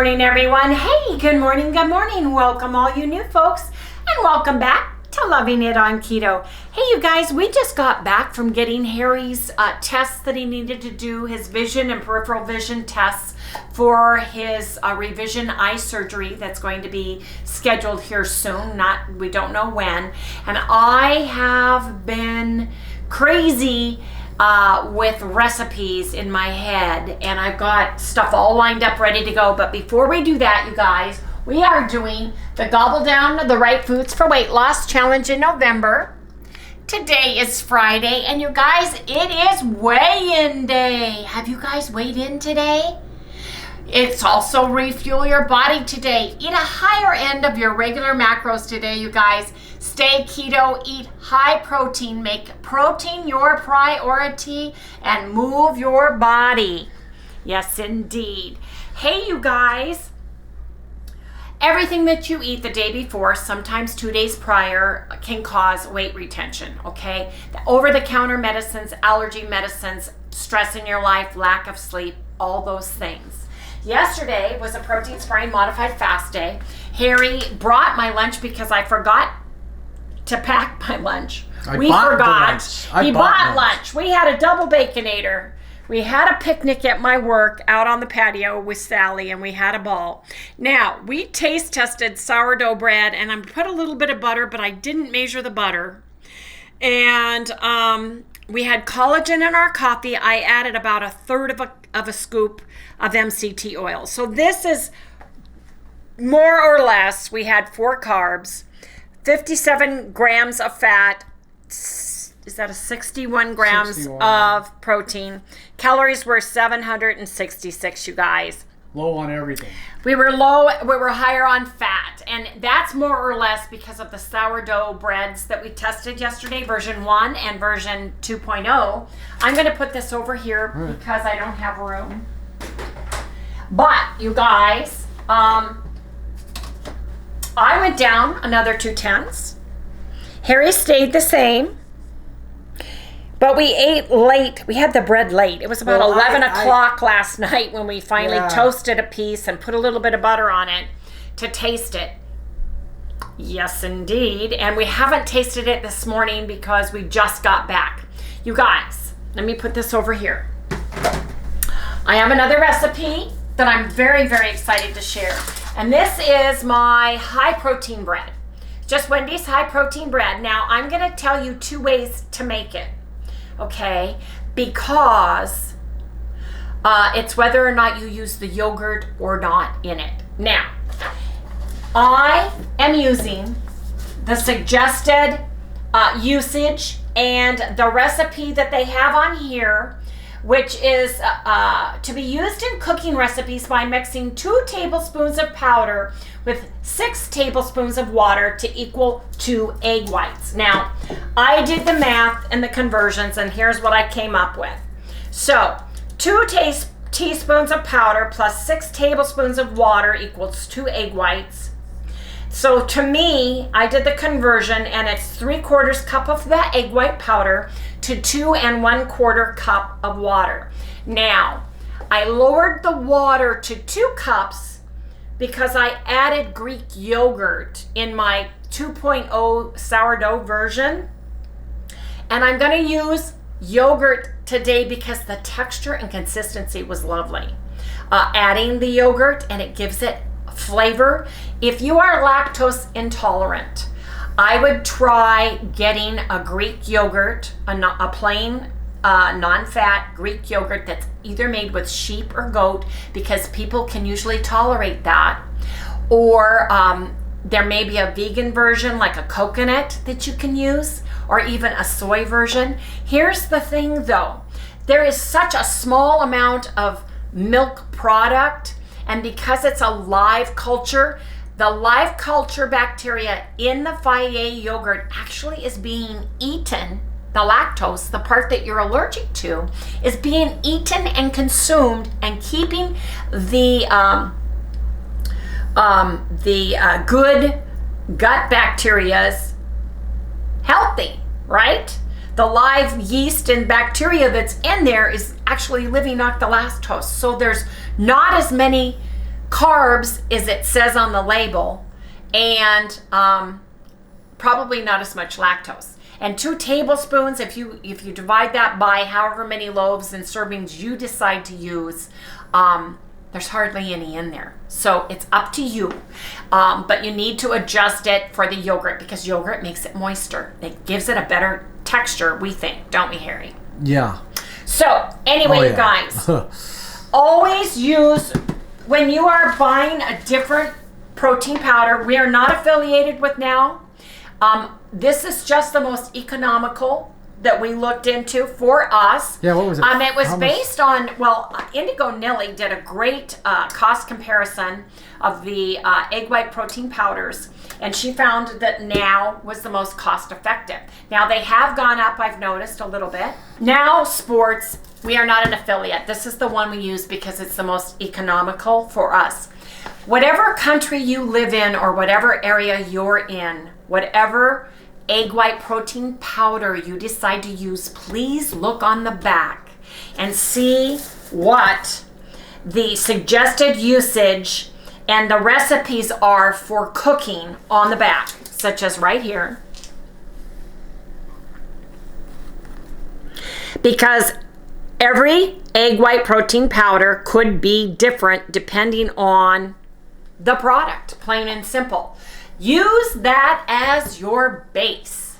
morning, everyone. Hey, good morning, good morning. Welcome all you new folks, and welcome back to Loving It on Keto. Hey, you guys, we just got back from getting Harry's tests that he needed to do, his vision and peripheral vision tests for his revision eye surgery that's going to be scheduled here soon. We don't know when. And I have been crazy with recipes in my head, and I've got stuff all lined up ready to go. But before we do that, you guys, we are doing the Gobble Down the Right Foods for Weight Loss Challenge in November. Today is Friday, and you guys, it is weigh-in day. Have you guys weighed in today? It's also refuel your body today. Eat a higher end of your regular macros today, you guys. Stay keto, eat high protein, make protein your priority, and move your body. Yes, indeed. Hey, you guys. Everything that you eat the day before, sometimes 2 days prior, can cause weight retention, okay? The over-the-counter medicines, allergy medicines, stress in your life, lack of sleep, all those things. Yesterday was a protein-sparing modified fast day. Harry brought my lunch because I forgot to pack my lunch. He bought lunch. We had a double Baconator. We had a picnic at my work out on the patio with Sally, and we had a ball. Now, we taste tested sourdough bread, and I put a little bit of butter, but I didn't measure the butter. And we had collagen in our coffee. I added about a third of a scoop of MCT oil. So this is more or less, we had 4 carbs, 57 grams of fat, is that a 61 grams 61. Of protein. Calories were 766, you guys. Low on everything. We were higher on fat, and that's more or less because of the sourdough breads that we tested yesterday, version 1 and version 2.0. I'm going to put this over here because I don't have room. But, you guys, I went down another 2/10. Harry stayed the same. But we ate late. We had the bread late. It was about 11 o'clock last night when we finally toasted a piece and put a little bit of butter on it to taste it. Yes, indeed. And we haven't tasted it this morning because we just got back. You guys, let me put this over here. I have another recipe that I'm very, very excited to share. And this is my high protein bread. Just Wendy's high protein bread. Now, I'm going to tell you 2 ways to make it. Okay, because it's whether or not you use the yogurt or not in it. Now, I am using the suggested usage and the recipe that they have on here, which is to be used in cooking recipes by mixing 2 tablespoons of powder with 6 tablespoons of water to equal 2 egg whites. Now, I did the math and the conversions, and here's what I came up with. So, 2 teaspoons of powder plus 6 tablespoons of water equals 2 egg whites. So to me, I did the conversion, and it's 3/4 cup of the egg white powder to 2 1/4 cup of water. Now, I lowered the water to 2 cups because I added Greek yogurt in my 2.0 sourdough version. And I'm going to use yogurt today because the texture and consistency was lovely. Adding the yogurt, and it gives it flavor. If you are lactose intolerant, I would try getting a Greek yogurt, a plain non-fat Greek yogurt that's either made with sheep or goat, because people can usually tolerate that. Or there may be a vegan version like a coconut that you can use, or even a soy version. Here's the thing though, there is such a small amount of milk product, and because it's a live culture, the live culture bacteria in the Fage yogurt actually is being eaten. The lactose, the part that you're allergic to, is being eaten and consumed and keeping the good gut bacterias healthy, right? The live yeast and bacteria that's in there is actually living off the lactose. So there's not as many carbs as it says on the label, and probably not as much lactose. And 2 tablespoons, if you divide that by however many loaves and servings you decide to use, there's hardly any in there. So it's up to you. But you need to adjust it for the yogurt because yogurt makes it moister. It gives it a better texture, we think, don't we, Harry? Yeah. So anyway, you guys, always use, when you are buying a different protein powder, we are not affiliated with Now. This is just the most economical that we looked into for us. Yeah, what was it? It was based on, Indigo Nilly did a great cost comparison of the egg white protein powders, and she found that Now was the most cost effective. Now they have gone up, I've noticed a little bit. Now Sports, we are not an affiliate. This is the one we use because it's the most economical for us. Whatever country you live in or whatever area you're in, whatever egg white protein powder you decide to use, please look on the back and see what the suggested usage and the recipes are for cooking on the back, such as right here. Because every egg white protein powder could be different depending on the product, plain and simple. Use that as your base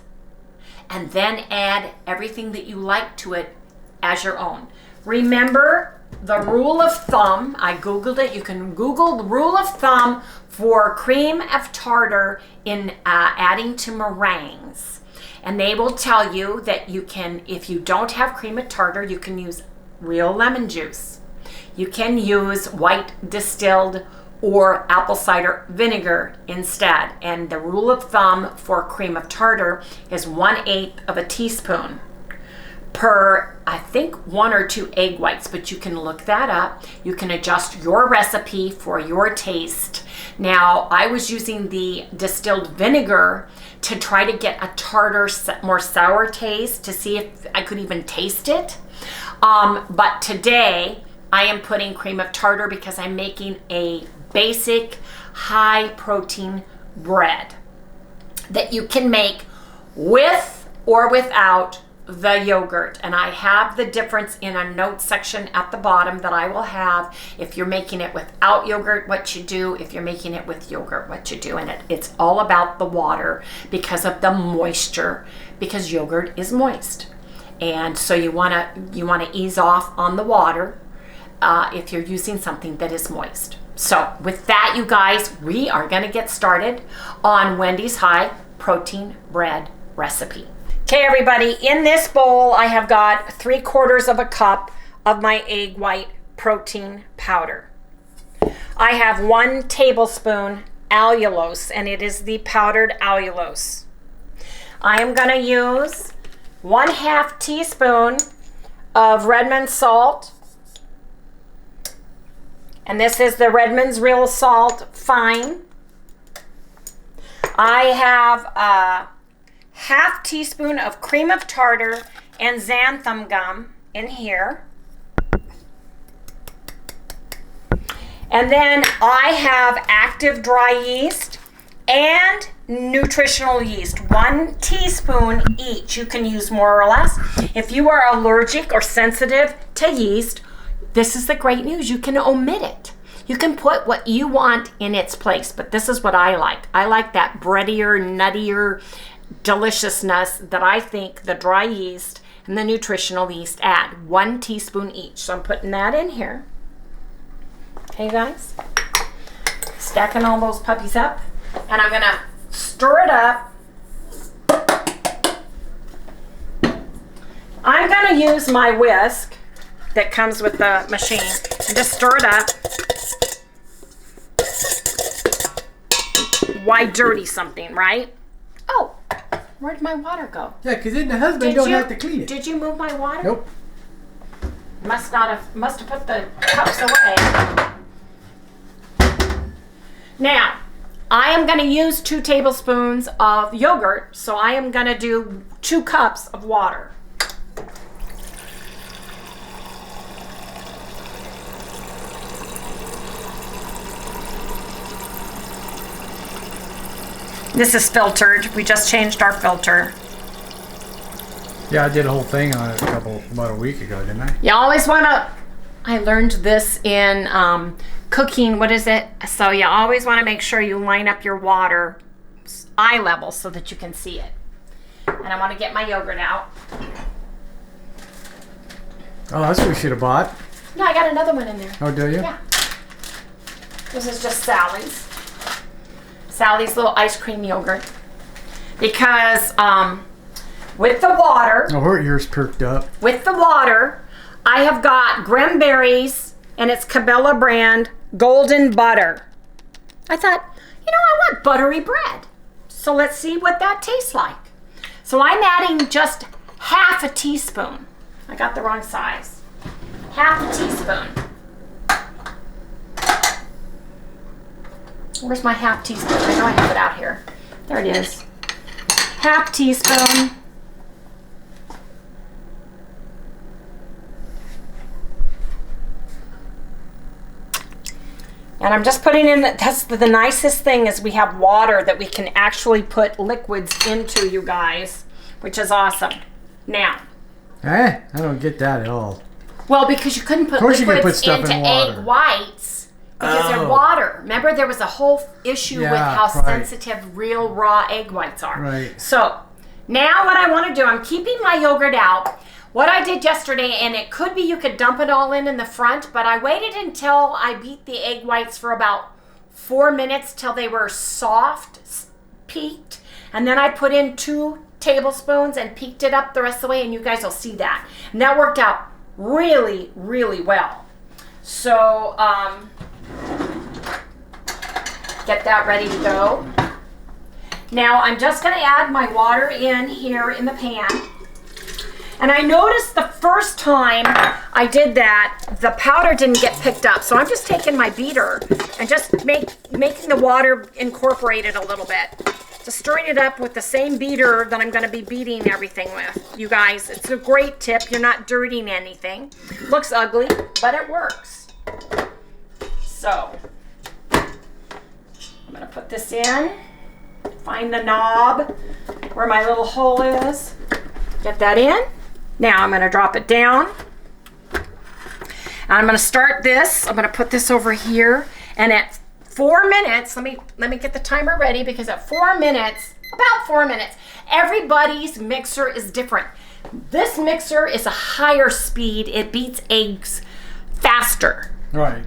and then add everything that you like to it as your own. Remember the rule of thumb. I Googled it. You can Google the rule of thumb for cream of tartar in adding to meringues. And they will tell you that you can, if you don't have cream of tartar, you can use real lemon juice. You can use white distilled or apple cider vinegar instead. And the rule of thumb for cream of tartar is 1/8 of a teaspoon per, I think, 1 or 2 egg whites, but you can look that up. You can adjust your recipe for your taste. Now, I was using the distilled vinegar to try to get a tartar, more sour taste to see if I could even taste it. But today, I am putting cream of tartar because I'm making a basic high protein bread that you can make with or without the yogurt. And I have the difference in a note section at the bottom that I will have. If you're making it without yogurt, what you do. If you're making it with yogurt, what you do. And it's all about the water because of the moisture, because yogurt is moist. And so you want to ease off on the water if you're using something that is moist. So with that, you guys, we are going to get started on Wendy's high protein bread recipe. Okay, everybody, in this bowl, I have got 3/4 of a cup of my egg white protein powder. I have 1 tablespoon allulose, and it is the powdered allulose. I am going to use 1/2 teaspoon of Redmond salt. And this is the Redmond's Real Salt Fine. I have a 1/2 teaspoon of cream of tartar and xanthan gum in here. And then I have active dry yeast and nutritional yeast, 1 teaspoon each. You can use more or less. If you are allergic or sensitive to yeast, this is the great news. You can omit it. You can put what you want in its place, but this is what I like. I like that breadier, nuttier deliciousness that I think the dry yeast and the nutritional yeast add. 1 teaspoon each. So I'm putting that in here. Okay, guys? Stacking all those puppies up. And I'm going to stir it up. I'm going to use my whisk that comes with the machine and just stir it up. Why dirty something, right? Oh, where'd my water go? Yeah, because then the husband don't have to clean it. Did you move my water? Nope. Must have put the cups away. Now, I am going to use 2 tablespoons of yogurt, so I am going to do 2 cups of water. This is filtered. We just changed our filter. Yeah, I did a whole thing on it about a week ago, didn't I? You always want to... I learned this in cooking. What is it? So you always want to make sure you line up your water eye level so that you can see it. And I want to get my yogurt out. Oh, that's what we should have bought. No, I got another one in there. Oh, do you? Yeah. This is just Sally's. Sally's little ice cream yogurt. Because with the water... Oh, her ears perked up. With the water, I have got Grimm Berries, and it's Cabela brand golden butter. I thought, I want buttery bread. So let's see what that tastes like. So I'm adding just half a teaspoon. I got the wrong size. Half a teaspoon. Where's my half teaspoon? I know I have it out here. There it is. Half teaspoon. And I'm just putting in, that's the nicest thing is we have water that we can actually put liquids into, you guys, which is awesome. Now. I don't get that at all. Well, because you couldn't put liquids into egg whites because they're water. Remember, there was a whole issue with how sensitive real raw egg whites are. Right. So now what I want to do, I'm keeping my yogurt out. What I did yesterday, and it could be you could dump it all in the front, but I waited until I beat the egg whites for about 4 minutes till they were soft, peaked, and then I put in 2 tablespoons and peaked it up the rest of the way, and you guys will see that. And that worked out really, really well. So, get that ready to go. Now, I'm just going to add my water in here in the pan. And I noticed the first time I did that, the powder didn't get picked up. So I'm just taking my beater and just making the water incorporate it a little bit. Just stirring it up with the same beater that I'm going to be beating everything with. You guys, it's a great tip. You're not dirtying anything. Looks ugly, but it works. So I'm going to put this in. Find the knob where my little hole is. Get that in. Now I'm going to drop it down. I'm going to start this. I'm going to put this over here. And at 4 minutes, let me get the timer ready because at 4 minutes, about 4 minutes, everybody's mixer is different. This mixer is a higher speed. It beats eggs faster. Right.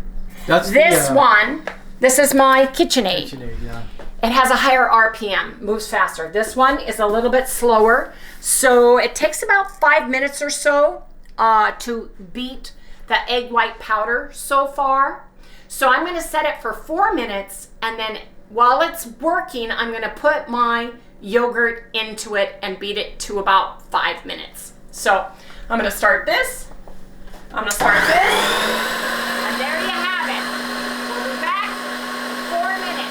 That's this one. This is my KitchenAid. KitchenAid, yeah. It has a higher RPM, moves faster. This one is a little bit slower. So it takes about 5 minutes or so to beat the egg white powder so far. So I'm going to set it for 4 minutes, and then while it's working, I'm going to put my yogurt into it and beat it to about 5 minutes. So I'm going to start this. I'm going to start this. And there you have it. We'll be back in 4 minutes.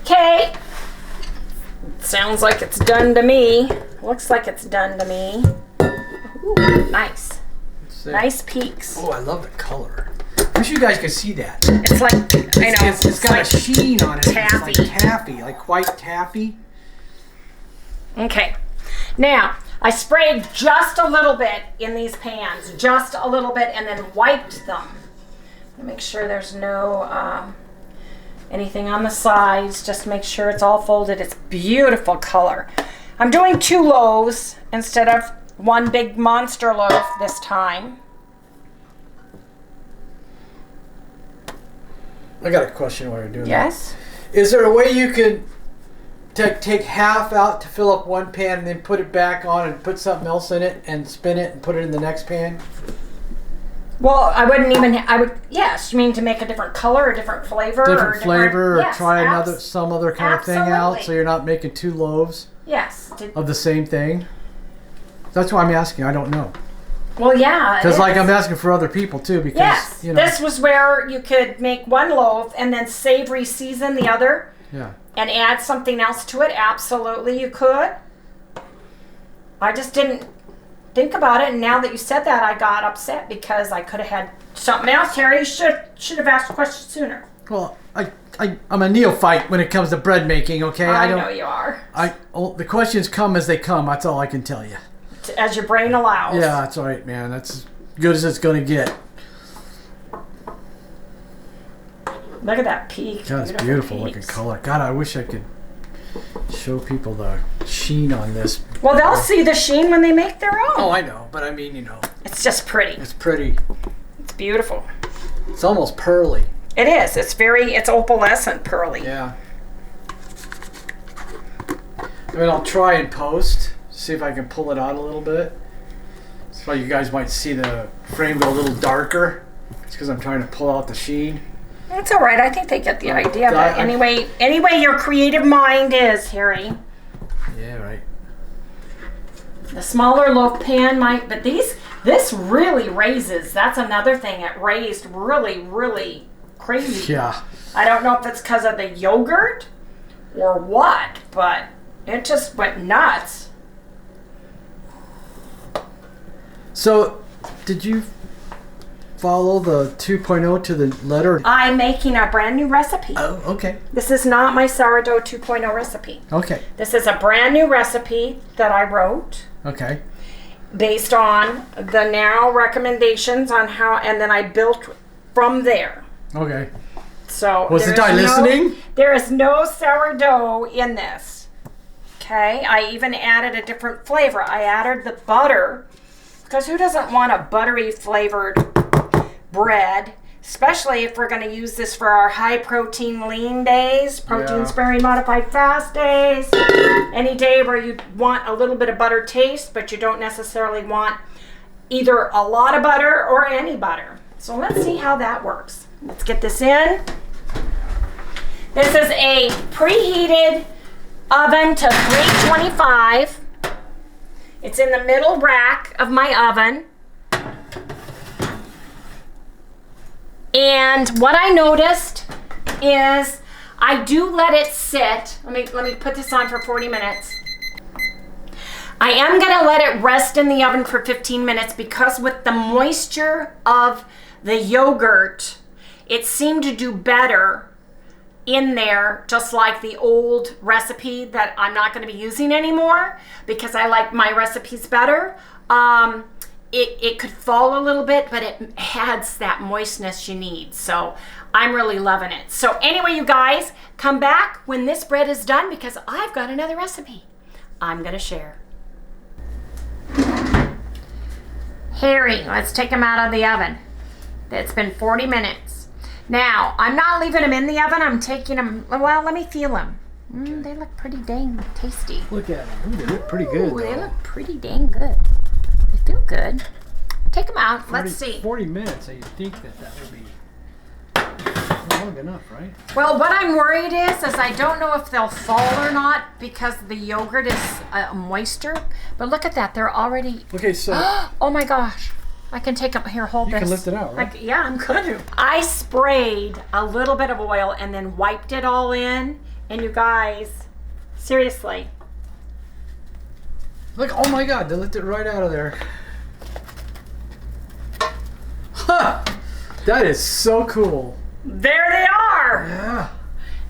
Okay, sounds like it's done to me. Looks like it's done to me. Ooh, nice. Nice peaks. Oh, I love the color. I wish you guys could see that. It's like, I know. It's got like a sheen on it. Taffy. It's like taffy, like white taffy. Okay, now I sprayed just a little bit in these pans, just a little bit, and then wiped them. Make sure there's no anything on the sides. Just make sure it's all folded. It's beautiful color. I'm doing 2 loaves instead of one big monster loaf this time. I got a question while you're doing Yes? that. Is there a way you could take half out to fill up one pan and then put it back on and put something else in it and spin it and put it in the next pan? Well, I wouldn't even. Yes, you mean to make a different color, a different flavor, Different flavor, or yes, try some other kind of thing out, absolutely. so you're not making 2 loaves Yes. of the same thing. That's why I'm asking. I don't know. Well, yeah. Because I'm asking for other people too. Because Yes. you know. This was where you could make one loaf and then savory season the other. Yeah. And add something else to it. Absolutely, you could. I just didn't think about it, and now that you said that, I got upset because I could have had something else. Harry, you should have asked the question sooner. Well, I'm a neophyte when it comes to bread making. Okay. I know you are. The questions come as they come. That's all I can tell you. As your brain allows. Yeah, that's all right, man. That's as good as it's gonna get. Look at that peak. God, it's beautiful looking color. God, I wish I could show people the sheen on this. Well, they'll see the sheen when they make their own. Oh, I know, but I mean, you know. It's just pretty. It's pretty. It's beautiful. It's almost pearly. It is. It's opalescent pearly. Yeah. I mean, I'll try and post, see if I can pull it out a little bit. So you guys might see the frame go a little darker. It's because I'm trying to pull out the sheen. That's all right. I think they get the idea. But anyway, your creative mind is, Harry. Yeah, right. The smaller loaf pan might, but this really raises. That's another thing. It raised really, really crazy. Yeah. I don't know if it's because of the yogurt or what, but it just went nuts. So, did you follow the 2.0 to the letter? I'm making a brand new recipe. Oh, okay. This is not my sourdough 2.0 recipe. Okay. This is a brand new recipe that I wrote Okay. based on the now recommendations on how, and then I built from there. Okay. So Was the guy listening? There is no sourdough in this. Okay. I even added a different flavor. I added the butter, because who doesn't want a buttery flavored bread, especially if we're going to use this for our high protein lean days, protein sparing modified fast days, any day where you want a little bit of butter taste, but you don't necessarily want either a lot of butter or any butter. So let's see how that works. Let's get this in. This is a preheated oven to 325. It's in the middle rack of my oven. And what I noticed is I do let it sit. Let me put this on for 40 minutes. I am going to let it rest in the oven for 15 minutes because with the moisture of the yogurt, it seemed to do better in there, just like the old recipe that I'm not going to be using anymore because I like my recipes better. It could fall a little bit, but it adds that moistness you need. So I'm really loving it. So anyway, you guys, come back when this bread is done because I've got another recipe I'm going to share. Harry, let's take him out of the oven. It's been 40 minutes. Now, I'm not leaving them in the oven. I'm taking them, well, let me feel them. They look pretty dang tasty. Look at them. Ooh, they look pretty good, though. They look pretty dang good. They feel good. Take them out. Let's see. 40 minutes, so you'd think that would be long enough, right? Well, what I'm worried is I don't know if they'll fall or not because the yogurt is moisture. But look at that. They're already... Okay, so... Oh, my gosh. I can take them. Here, hold this. You can lift it out, right? Yeah, I'm good. I sprayed a little bit of oil and then wiped it all in. And you guys, seriously. Look, oh my God, they lifted it right out of there. Huh! That is so cool. There they are. Yeah.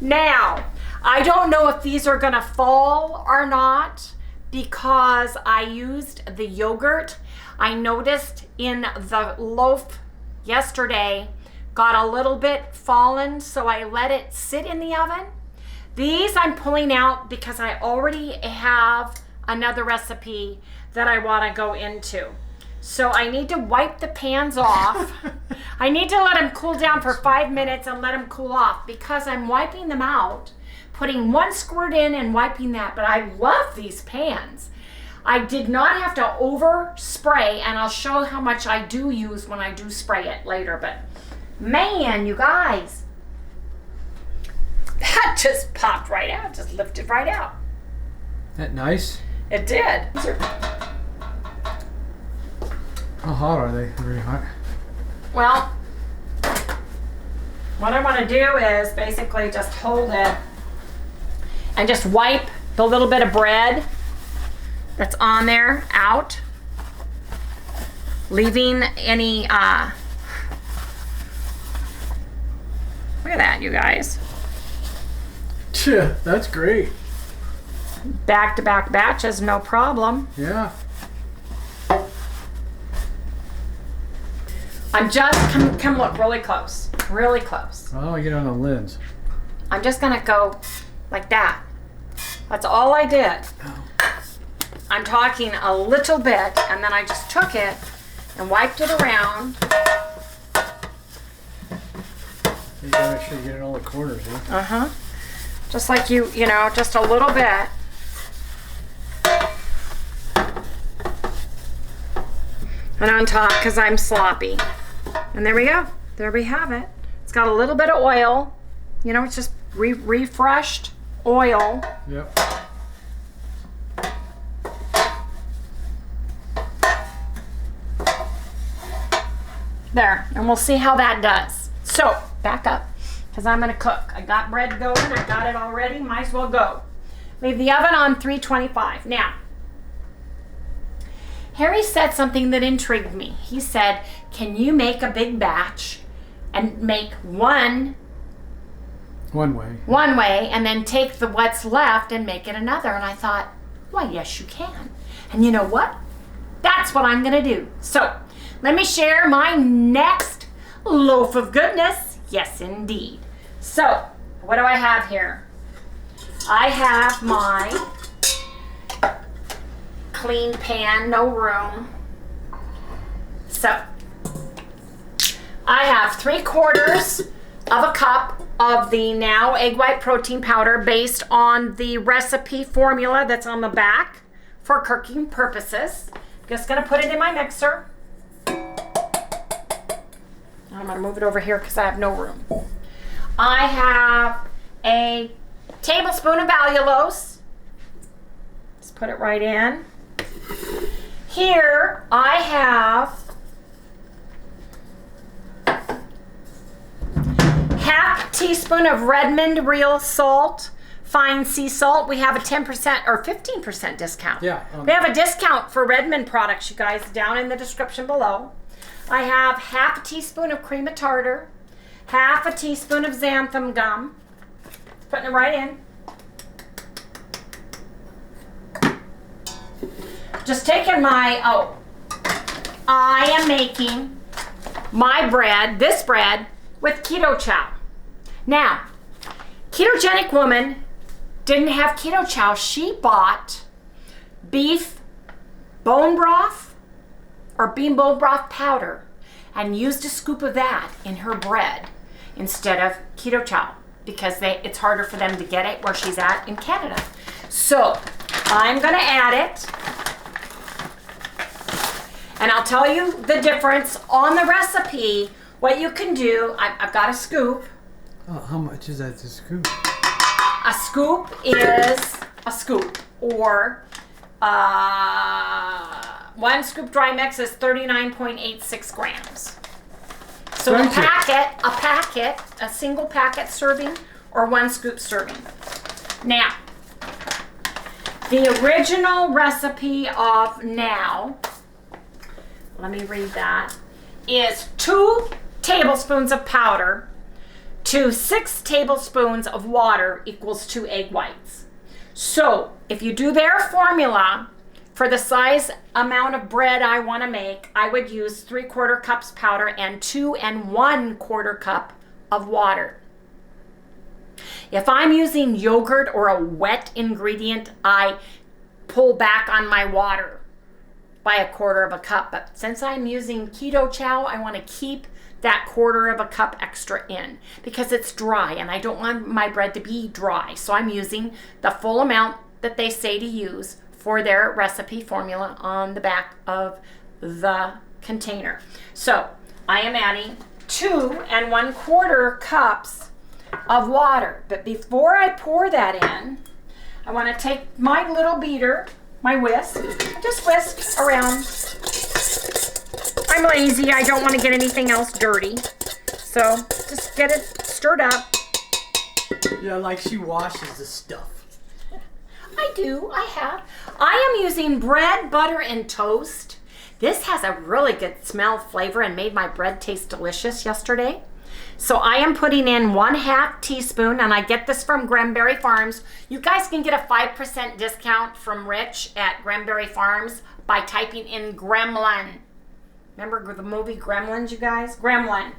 Now, I don't know if these are gonna fall or not because I used the yogurt. I noticed in the loaf yesterday got a little bit fallen, so I let it sit in the oven. These I'm pulling out because I already have another recipe that I want to go into. So I need to wipe the pans off. I need to let them cool down for 5 minutes and let them cool off because I'm wiping them out, putting 1 squirt in and wiping that. But I love these pans. I did not have to over spray, and I'll show how much I do use when I do spray it later. But man, you guys, that just popped right out, just lifted right out. That nice? It did. How hot are they? Very hot. Well, what I want to do is basically just hold it and just wipe the little bit of bread that's on there out, leaving any, look at that, you guys. Yeah, that's great. Back-to-back batches, no problem. Yeah. I'm just, come look really close, really close. Oh, get on the lens. I'm just gonna go like that. That's all I did. I'm talking a little bit, and then I just took it and wiped it around. You gotta make sure you get in all the corners, huh? Uh-huh. Just like you know, just a little bit. And on top, because I'm sloppy. And there we go. There we have it. It's got a little bit of oil. You know, it's just refreshed oil. Yep. There, and we'll see how that does. So, back up, because I'm gonna cook. I got bread going, I got it already, might as well go. Leave the oven on 325. Now, Harry said something that intrigued me. He said, can you make a big batch and make one way, and then take the what's left and make it another? And I thought, why, yes, you can. And you know what? That's what I'm gonna do. So, let me share my next loaf of goodness. Yes, indeed. So, what do I have here? I have my clean pan, no room. So, I have 3/4 of a cup of the Now egg white protein powder based on the recipe formula that's on the back for cooking purposes. Just gonna put it in my mixer. I'm going to move it over here because I have no room. I have a tablespoon of allulose. Just put it right in. Here I have half teaspoon of Redmond real salt, fine sea salt. We have a 10% or 15% discount. Yeah. We have a discount for Redmond products, you guys, down in the description below. I have half a teaspoon of cream of tartar, half a teaspoon of xanthan gum. Putting it right in. Just taking my, I am making my bread, this bread, with keto chow. Now, ketogenic woman didn't have keto chow. She bought beef bone broth or bean bone broth powder and used a scoop of that in her bread instead of keto chow because it's harder for them to get it where she's at in Canada. So I'm gonna add it, and I'll tell you the difference on the recipe, what you can do. I've got a scoop. Oh, how much is that to scoop? A scoop is a scoop, or 1 scoop dry mix is 39.86 grams. So a packet, a single packet serving, or 1 scoop serving. Now, the original recipe of Now, let me read that, is 2 tablespoons of powder to 6 tablespoons of water equals 2 egg whites. So if you do their formula, for the size amount of bread I want to make, I would use 3/4 cups powder and 2 1/4 cup of water. If I'm using yogurt or a wet ingredient, I pull back on my water by 1/4 cup. But since I'm using keto chow, I want to keep that 1/4 cup extra in because it's dry and I don't want my bread to be dry. So I'm using the full amount that they say to use for their recipe formula on the back of the container. So I am adding 2 1/4 cups of water. But before I pour that in, I want to take my little beater, my whisk, just whisk around. I'm lazy. I don't want to get anything else dirty. So just get it stirred up. Yeah, like she washes the stuff. I do. I am using bread, butter, and toast. This has a really good smell, flavor, and made my bread taste delicious yesterday. So I am putting in 1/2 teaspoon, and I get this from Granberry Farms. You guys can get a 5% discount from Rich at Granberry Farms by typing in Gremlin. Remember the movie Gremlins, you guys? Gremlin.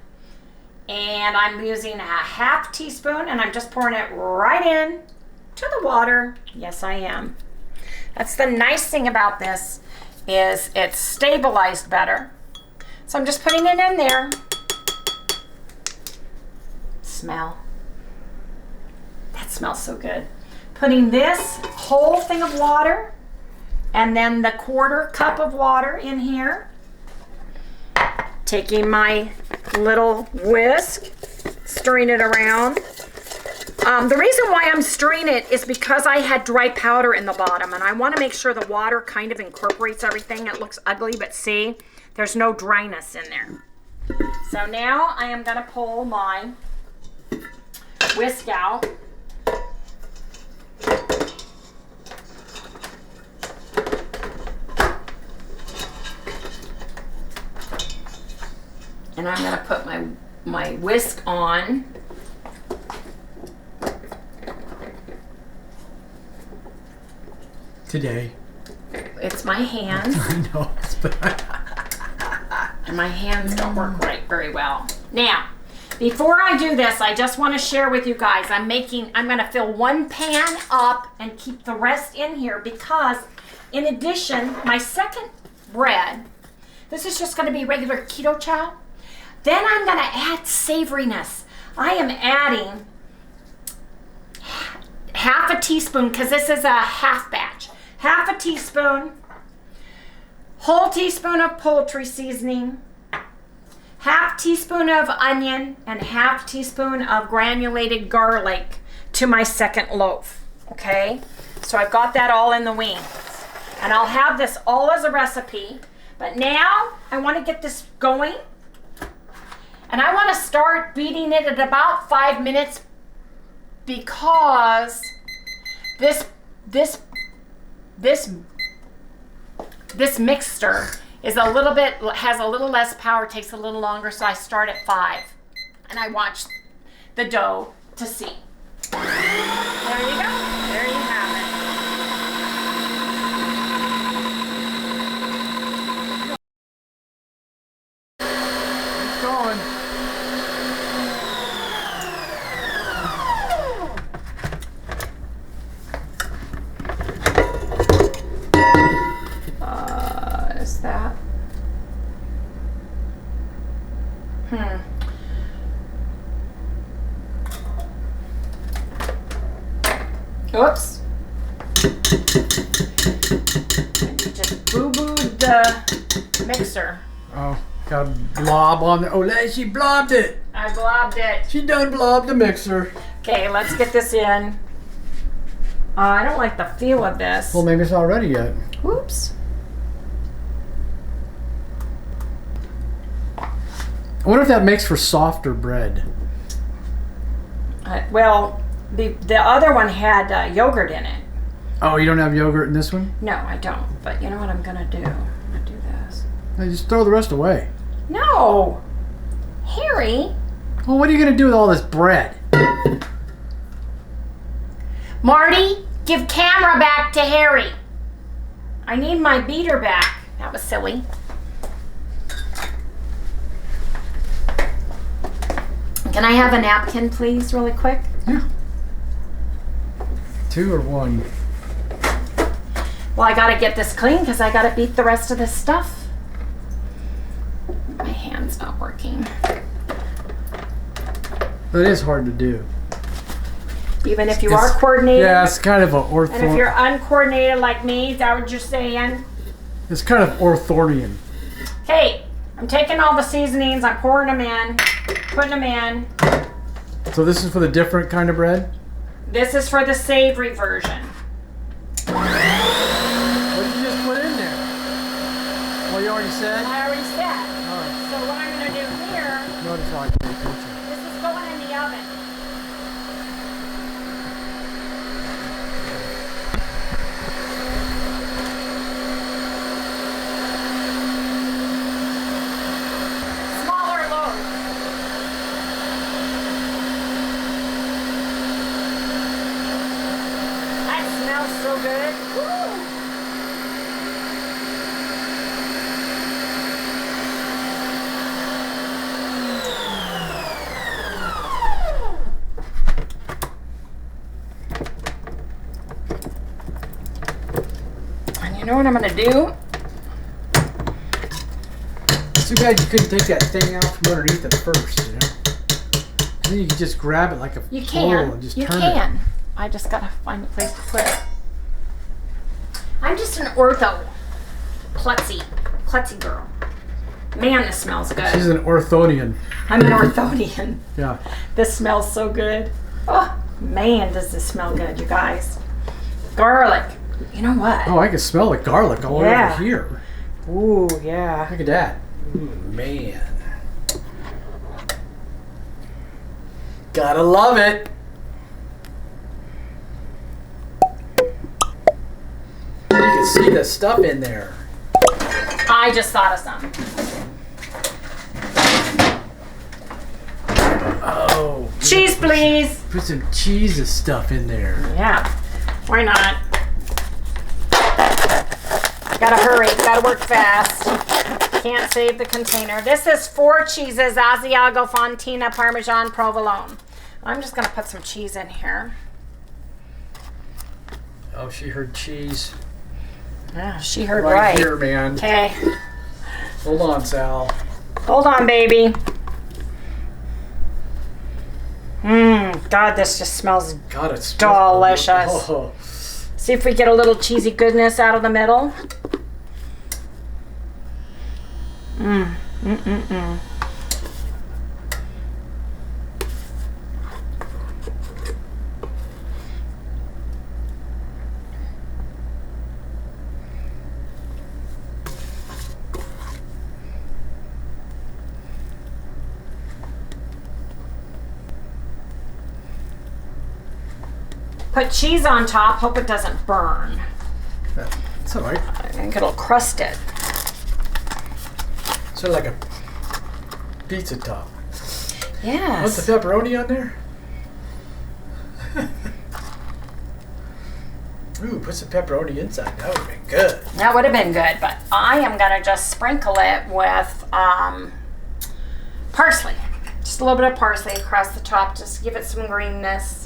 And I'm using a 1/2 teaspoon, and I'm just pouring it right in to the water. Yes, I am. That's the nice thing about this is it's stabilized better. So I'm just putting it in there. Smell. That smells so good. Putting this whole thing of water and then the 1/4 cup of water in here. Taking my little whisk, stirring it around. The reason why I'm stirring it is because I had dry powder in the bottom and I want to make sure the water kind of incorporates everything. It looks ugly, but see, there's no dryness in there. So now I am going to pull my whisk out. And I'm going to put my whisk on. Today. It's my hands. I know. And my hands don't work very well. Now, before I do this, I just want to share with you guys, I'm going to fill one pan up and keep the rest in here because in addition, my second bread, this is just going to be regular keto chow. Then I'm going to add savoriness. I am adding 1/2 teaspoon because this is a half batch. 1/2 teaspoon, whole teaspoon of poultry seasoning, 1/2 teaspoon of onion, and 1/2 teaspoon of granulated garlic to my second loaf. Okay, so I've got that all in the wings, and I'll have this all as a recipe. But now I want to get this going, and I want to start beating it at about 5 minutes because this mixture is has a little less power, takes a little longer, so I start at 5 and I watch the dough to see. There you go. There you have it. It's going. Is that? Oops. You just boo-booed the mixer. Oh, got a blob on there. Oh, she blobbed it. I blobbed it. She done blobbed the mixer. Okay, let's get this in. I don't like the feel of this. Well, maybe it's not ready yet. Oops. I wonder if that makes for softer bread. Well, the other one had yogurt in it. Oh, you don't have yogurt in this one? No, I don't. But you know what I'm going to do? I'm going to do this. Hey, just throw the rest away. No. Harry. Well, what are you going to do with all this bread? Marty, give camera back to Harry. I need my beater back. That was silly. Can I have a napkin, please, really quick? Yeah. 2 or 1? Well, I gotta get this clean because I gotta beat the rest of this stuff. My hand's not working. That is hard to do. Even if you are coordinated. Yeah, it's kind of an And if you're uncoordinated like me, is that what you're saying? It's kind of orthornian. Okay, I'm taking all the seasonings, I'm pouring them in, putting them in. So this is for the different kind of bread? This is for the savory version. What did you just put in there? Well, you already said? I already said. All right. So what I'm going to do here, Notice how I pay attention. this is going in the oven. Smaller loaf. That smells so good. Woo! And you know what I'm gonna do? Too bad you couldn't take that thing out from underneath it first, you know? And then you can just grab it like a You pole can. and just You turn can. it. I just gotta find a place to put it. I'm just an ortho klutzy girl. Man, this smells good. She's an orthonian. I'm an orthonian. Yeah. This smells so good. Oh, man, does this smell good, you guys. Garlic. You know what? Oh, I can smell the garlic all Yeah. over here. Ooh, yeah. Look at that. Ooh, man. Gotta love it. You can see the stuff in there. I just thought of some. Oh. Cheese, please. Put some cheese and stuff in there. Yeah. Why not? Gotta hurry. Gotta work fast. Can't save the container. This is 4 cheeses: Asiago, Fontina, Parmesan, Provolone. I'm just gonna put some cheese in here. Oh, she heard cheese. Yeah, she heard right. Here, man. Okay. Hold on, Sal. Hold on, baby. God, this just smells God, it's delicious. Oh. See if we get a little cheesy goodness out of the middle. Put cheese on top. Hope it doesn't burn. It's all right. I think it'll crust it. Sort of like a pizza top. Yes. Want the pepperoni on there? Ooh, put some pepperoni inside. That would have been good. That would have been good, but I am going to just sprinkle it with parsley. Just a little bit of parsley across the top, just to give it some greenness.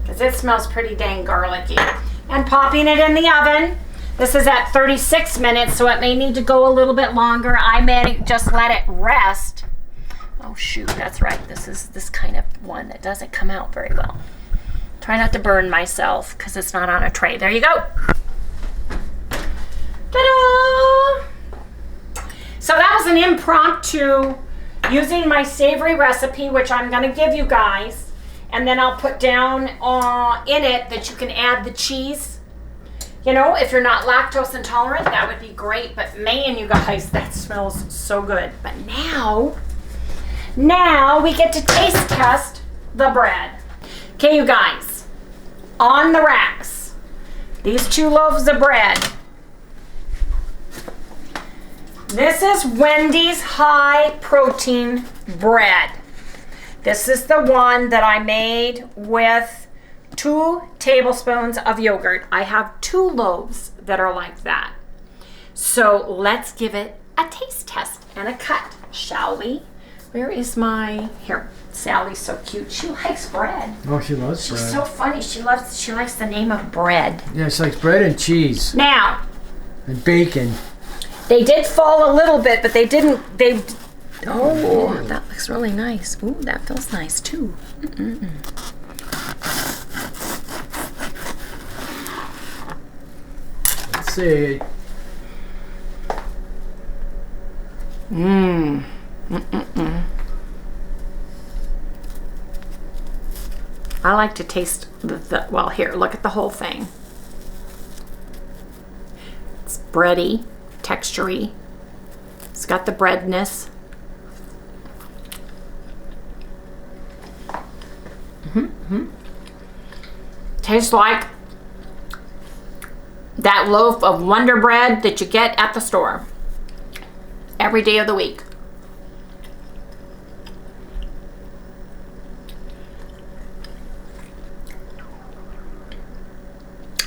Because it smells pretty dang garlicky. And popping it in the oven. This is at 36 minutes, so it may need to go a little bit longer. I may just let it rest. Oh shoot, that's right. This is this kind of one that doesn't come out very well. Try not to burn myself because it's not on a tray. There you go. Ta-da! So that was an impromptu using my savory recipe, which I'm going to give you guys. And then I'll put down in it that you can add the cheese. You know, if you're not lactose intolerant, that would be great. But man, you guys, that smells so good. But now we get to taste test the bread. Okay, you guys, on the racks, these 2 loaves of bread. This is Wendy's high protein bread. This is the one that I made with 2 tablespoons of yogurt. I have 2 loaves that are like that. So let's give it a taste test and a cut, shall we? Where is my, here, Sally's so cute. She likes bread. Oh, she loves bread. She's so funny. She likes the name of bread. Yeah, she likes bread and cheese. Now. And bacon. They did fall a little bit, but they didn't, oh, that looks really nice. Ooh, that feels nice too. Let's see. I like to taste well, here, look at the whole thing. It's bready, textury. It's got the breadness. Tastes like that loaf of Wonder Bread that you get at the store every day of the week.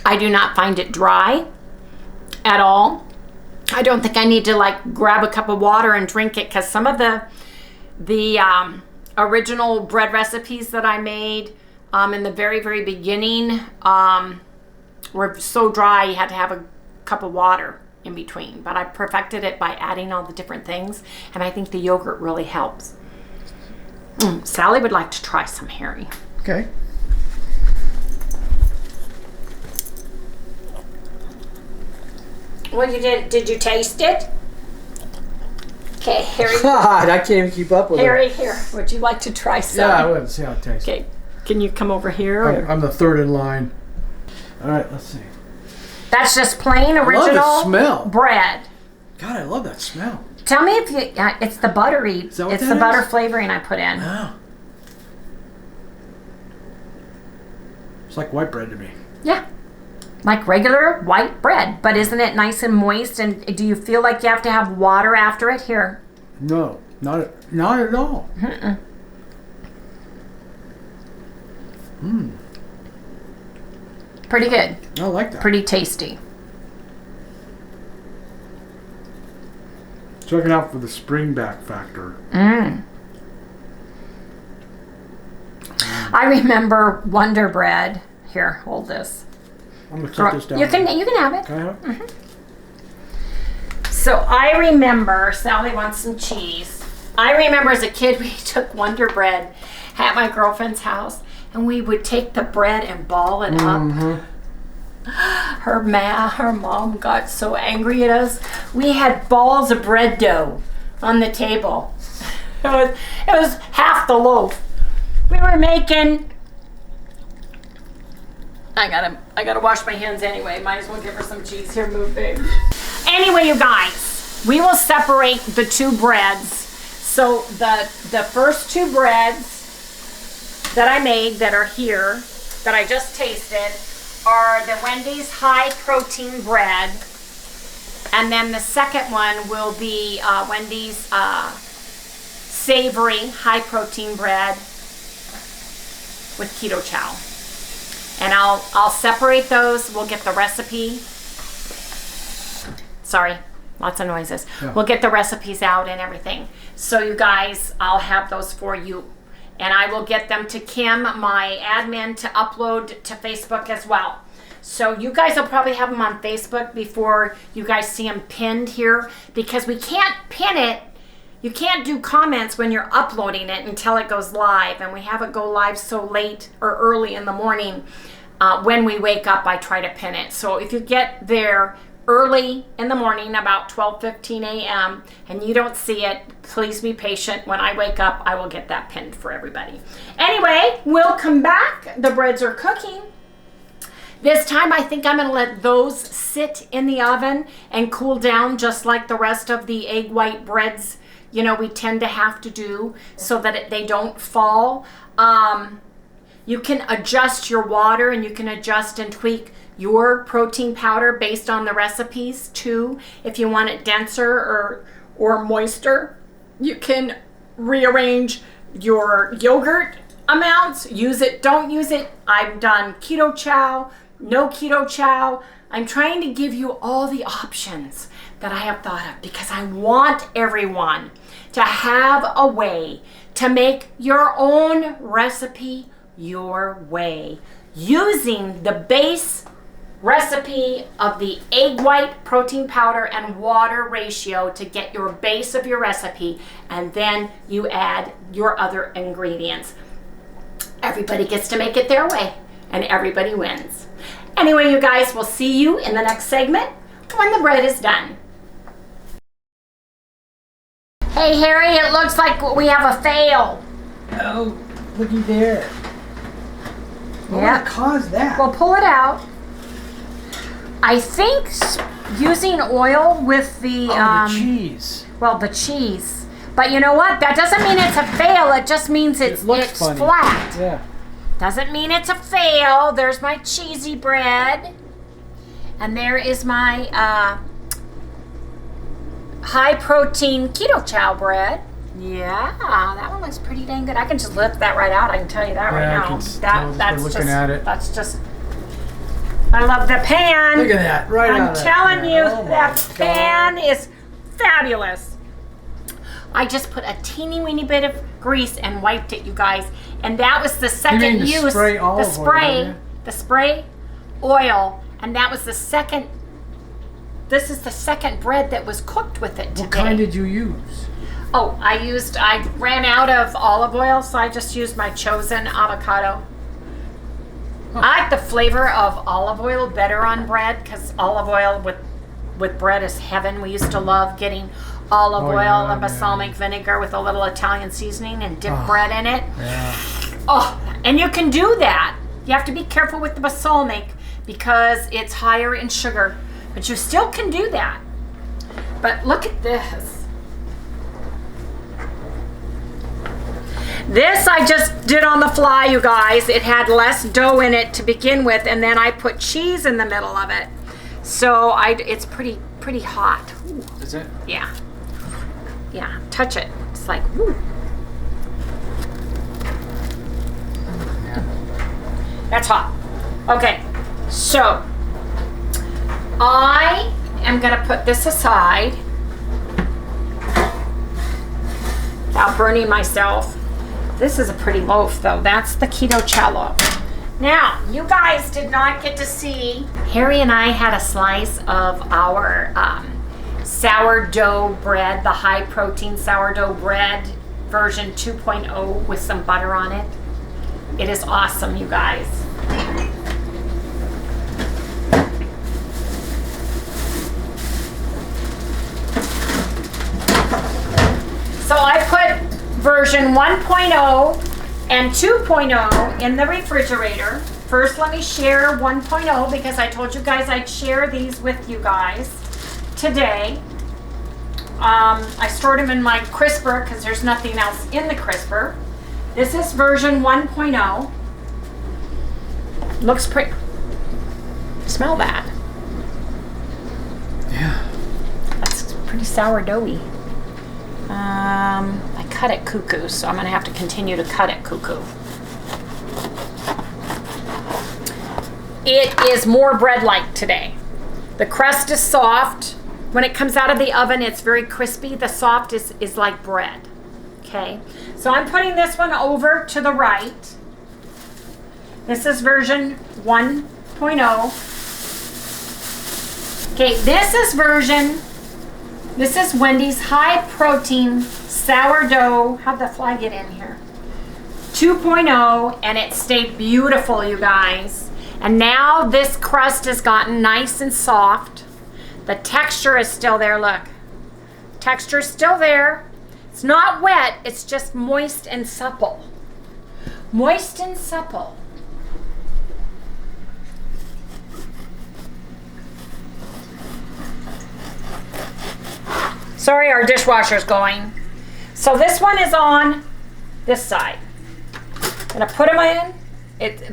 I do not find it dry at all. I don't think I need to like grab a cup of water and drink it, because some of the original bread recipes that I made in the very, very beginning were so dry you had to have a cup of water in between. But I perfected it by adding all the different things, and I think the yogurt really helps. Sally would like to try some, Harry. Okay. Well, you did you taste it? Okay, Harry. God, I can't even keep up with Harry, it. here. Would you like to try some? Yeah, I would. See how it tastes. Okay, can you come over here? I'm the third in line. All right, let's see. That's just plain original the smell. bread. God, I love that smell. Tell me if you. It's the buttery. Is that what it's that the butter is? flavoring I put in. Oh. It's like white bread to me. Yeah, like regular white bread. But isn't it nice and moist? And do you feel like you have to have water after it? Here. No, not at all. Pretty good. I like that. Pretty tasty. Check it out for the spring back factor. I remember Wonder Bread. Here, hold this. I'm gonna set this down. You can have it. Can I have it? So I remember, Sally wants some cheese. I remember as a kid we took Wonder Bread at my girlfriend's house, and we would take the bread and ball it up. Her mom got so angry at us. We had balls of bread dough on the table. It was half the loaf. We were making. I gotta wash my hands anyway. Might as well give her some cheese. Here, move, babe. Anyway, you guys, we will separate the 2 breads. So the first 2 breads that I made that are here, that I just tasted, are the Wendy's high protein bread. And then the second one will be Wendy's savory high protein bread with keto chow. And I'll separate those. We'll get the recipe. Sorry, lots of noises. Yeah. We'll get the recipes out and everything. So you guys, I'll have those for you. And I will get them to Kim, my admin, to upload to Facebook as well. So you guys will probably have them on Facebook before you guys see them pinned here, because we can't pin it. You can't do comments when you're uploading it until it goes live, and we have it go live so late or early in the morning. When we wake up, I try to pin it. So if you get there early in the morning, about 12:15 a.m., and you don't see it, please be patient. When I wake up, I will get that pinned for everybody. Anyway, we'll come back. The breads are cooking. This time, I think I'm going to let those sit in the oven and cool down, just like the rest of the egg white breads, you know, we tend to have to do, so that they don't fall. You can adjust your water, and you can adjust and tweak your protein powder based on the recipes too. If you want it denser or moister, you can rearrange your yogurt amounts. Use it, don't use it. I've done keto chow, no keto chow. I'm trying to give you all the options that I have thought of because I want everyone to have a way to make your own recipe your way using the base recipe of the egg white, protein powder, and water ratio to get your base of your recipe, and then you add your other ingredients. Everybody gets to make it their way, and everybody wins. Anyway, you guys, we'll see you in the next segment when the bread is done. Hey, Harry, it looks like we have a fail. Oh, looky there. What caused that? We'll pull it out. I think using oil with the the cheese. Well, the cheese. But you know what? That doesn't mean it's a fail. It just means it's funny. flat. Yeah. Doesn't mean it's a fail. There's my cheesy bread. And there is my high protein keto chow bread. Yeah, that one looks pretty dang good. I can just lift that right out. I can tell you that right now. That's looking at it. That's just. I love the pan. Look at that, right out I'm of that telling pan. you, Oh my that pan God. is fabulous. I just put a teeny weeny bit of grease and wiped it, you guys. And that was the second the use. spray olive oil, don't you? The spray oil. And that was the second. This is the second bread that was cooked with it today. What kind did you use? Oh, I ran out of olive oil, so I just used my chosen avocado. Huh. I like the flavor of olive oil better on bread because olive oil with bread is heaven. We used to love getting olive oil and balsamic vinegar with a little Italian seasoning and dip bread in it. Yeah. Oh, and you can do that. You have to be careful with the balsamic because it's higher in sugar, but you still can do that. But look at this. This I just did on the fly, you guys. It had less dough in it to begin with, and then I put cheese in the middle of it. So it's pretty hot. Ooh. Is it? Yeah. Yeah, touch it. It's like, woo. Yeah. That's hot. Okay, so I am gonna put this aside without burning myself. This is a pretty loaf though. That's the keto chow loaf. Now, you guys did not get to see, Harry and I had a slice of our sourdough bread, the high protein sourdough bread version 2.0 with some butter on it. It is awesome, you guys. So I put version 1.0 and 2.0 in the refrigerator. First, let me share 1.0 because I told you guys I'd share these with you guys today. I stored them in my crisper because there's nothing else in the crisper. This is version 1.0. Looks pretty. Smell that. Yeah. That's pretty sourdoughy. I cut it cuckoo, so I'm going to have to continue to cut it cuckoo. It is more bread-like today. The crust is soft. When it comes out of the oven, it's very crispy. The soft is like bread. Okay, so I'm putting this one over to the right. This is version 1.0. Okay, this is Wendy's high protein sourdough. How'd the fly get in here? 2.0, and it stayed beautiful, you guys. And now this crust has gotten nice and soft. The texture is still there, look. Texture is still there. It's not wet, it's just moist and supple. Moist and supple. Sorry, our dishwasher's going. So this one is on this side. I'm gonna put them in.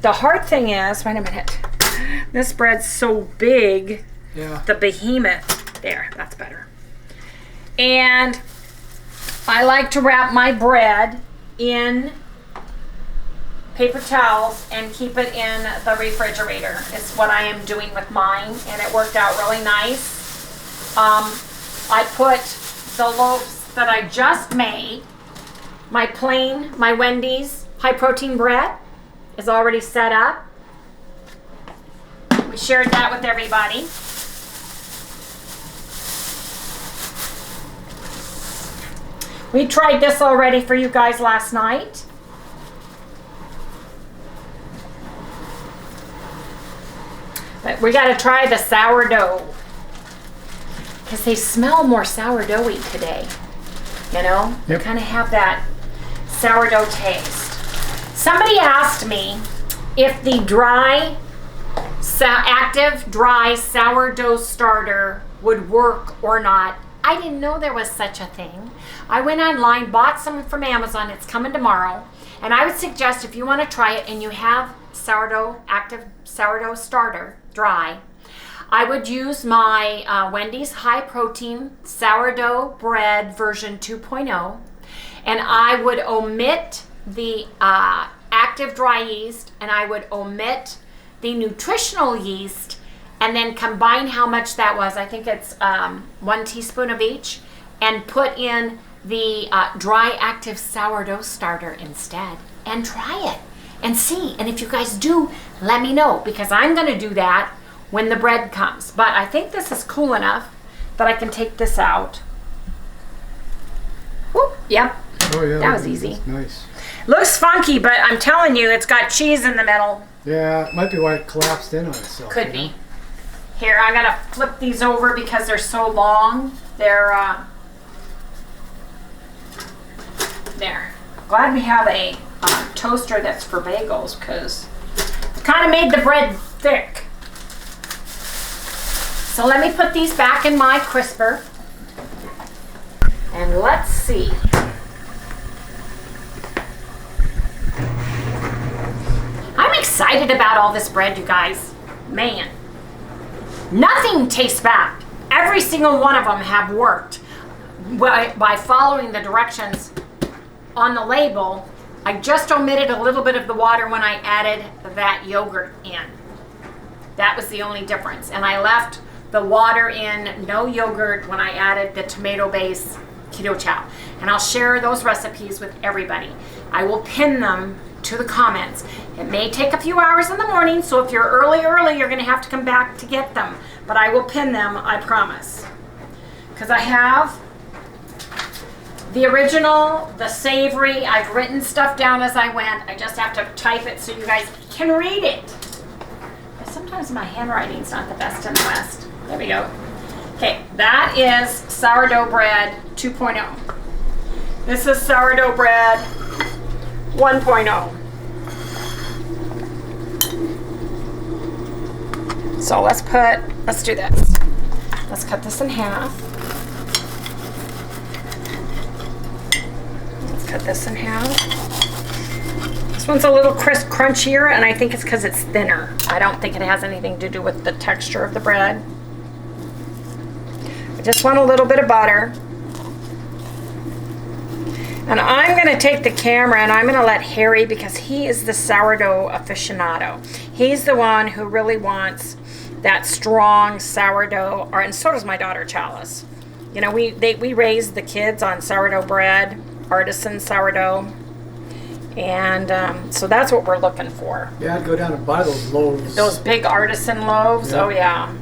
The hard thing is, wait a minute. This bread's so big. Yeah. The behemoth. There, that's better. And I like to wrap my bread in paper towels and keep it in the refrigerator. Is what I am doing with mine, and it worked out really nice. I put the loaves that I just made, my Wendy's high protein bread is already set up. We shared that with everybody. We tried this already for you guys last night. But we got to try the sourdough because they smell more sourdoughy today. You know, Yep. They kind of have that sourdough taste. Somebody asked me if the active dry sourdough starter would work or not. I didn't know there was such a thing. I went online, bought some from Amazon. It's coming tomorrow. And I would suggest if you want to try it and you have active sourdough starter, dry, I would use my Wendy's high protein sourdough bread version 2.0. And I would omit the active dry yeast, and I would omit the nutritional yeast, and then combine how much that was. I think it's 1 teaspoon of each, and put in the dry active sourdough starter instead, and try it and see. And if you guys do, let me know, because I'm going to do that when the bread comes. But I think this is cool enough that I can take this out. Whoop, yep. Oh yeah, That was easy. Nice. Looks funky, but I'm telling you, it's got cheese in the middle. Yeah, it might be why it collapsed in on itself. Could you know? be. Here, I gotta flip these over because they're so long. They're, there. Glad we have a toaster that's for bagels, because it kind of made the bread thick. So let me put these back in my crisper. And let's see. I'm excited about all this bread, you guys. Man. Nothing tastes bad. Every single one of them have worked by following the directions on the label. I just omitted a little bit of the water when I added that yogurt in. That was the only difference. And I left the water in, no yogurt, when I added the tomato-based Keto Chow. And I'll share those recipes with everybody. I will pin them to the comments. It may take a few hours in the morning, so if you're early, you're going to have to come back to get them. But I will pin them, I promise. Because I have the original, the savory. I've written stuff down as I went. I just have to type it so you guys can read it. Sometimes my handwriting's not the best in the West. There we go. Okay, that is sourdough bread 2.0. This is sourdough bread 1.0. So let's do this. Let's cut this in half. Let's cut this in half. This one's a little crunchier, and I think it's because it's thinner. I don't think it has anything to do with the texture of the bread. I just want a little bit of butter. And I'm going to take the camera and I'm going to let Harry, because he is the sourdough aficionado. He's the one who really wants that strong sourdough, and so does my daughter Chalice. You know, we raised the kids on sourdough bread, artisan sourdough, and so that's what we're looking for. Yeah, I'd go down and buy those loaves. Those big artisan loaves, Yeah. Oh yeah.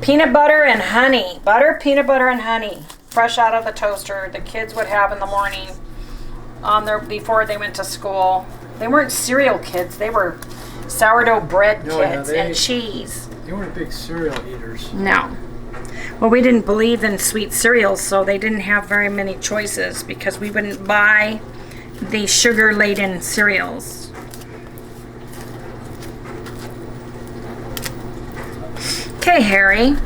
Peanut butter and honey. Butter, peanut butter, and honey. Fresh out of the toaster. The kids would have in the morning before they went to school. They weren't cereal kids. They were sourdough bread kids and cheese. They weren't big cereal eaters. No. Well, we didn't believe in sweet cereals, so they didn't have very many choices because we wouldn't buy the sugar-laden cereals. Okay, Harry.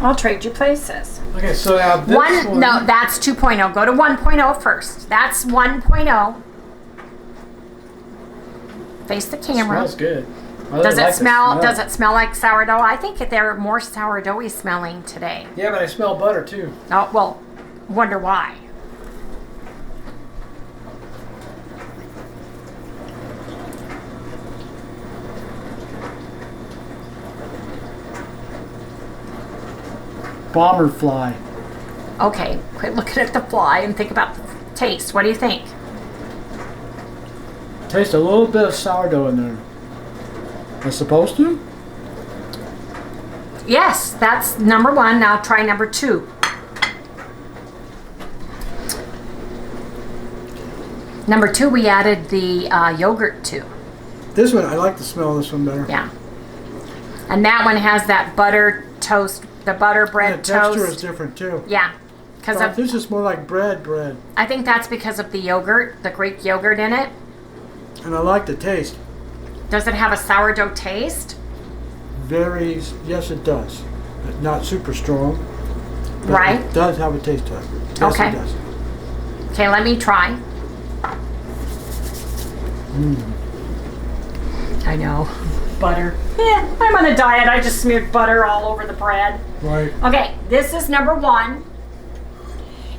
I'll trade you places. Okay, so now this one... No, that's 2.0. Go to 1.0 first. That's 1.0. Face the camera. Smells good. Does it smell like sourdough? I think they're more sourdoughy smelling today. Yeah, but I smell butter too. Oh, well, wonder why. bomber fly. Okay, quit looking at the fly and think about the taste. What do you think? Taste a little bit of sourdough in there. Am I supposed to? Yes, that's number one. Now try number two. Number two, we added the yogurt to. This one, I like the smell of this one better. Yeah. And that one has that butter toast, the butter bread The texture toast. is different too. Yeah. Because of, This is more like bread. I think that's because of the yogurt, the Greek yogurt in it. And I like the taste. Does it have a sourdough taste? Yes it does. But not super strong. But Right. It does have a taste to it. Yes, Okay. it does. Okay, let me try. I know. Butter. I'm on a diet. I just smeared butter all over the bread. Right. Okay, this is number one.